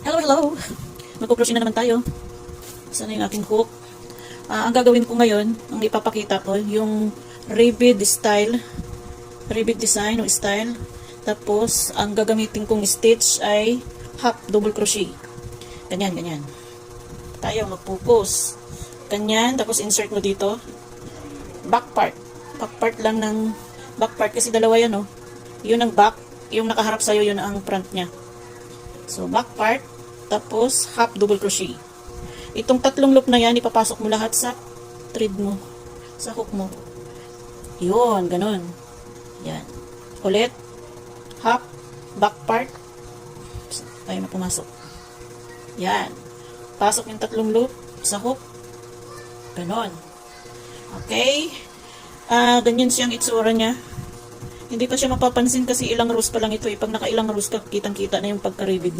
Hello, hello! Magkukrochet na naman tayo. Sana yung aking hook. Ang gagawin ko ngayon, ang ipapakita ko, yung ribbed style. Ribbed design o style. Tapos, ang gagamitin kong stitch ay half double crochet. Ganyan, ganyan. Tayo mag-focus. Ganyan, tapos insert mo dito. Back part. Back part lang ng back part kasi dalawa yan, oh. Yun ang back, yung nakaharap sa'yo, yun ang front niya. So, back part, tapos half double crochet. Itong tatlong loop na yan, ipapasok mo lahat sa thread mo, sa hook mo. Yun, ganun. Yan. Ulit, half, back part, tayo na pumasok. Yan. Pasok yung tatlong loop sa hook. Ganon. Okay. Ganyan siyang itsura niya. Hindi pa siya mapapansin kasi ilang rows pa lang ito. Pag naka ilang rows ka, kitang-kita na yung pagka-ribbed niya.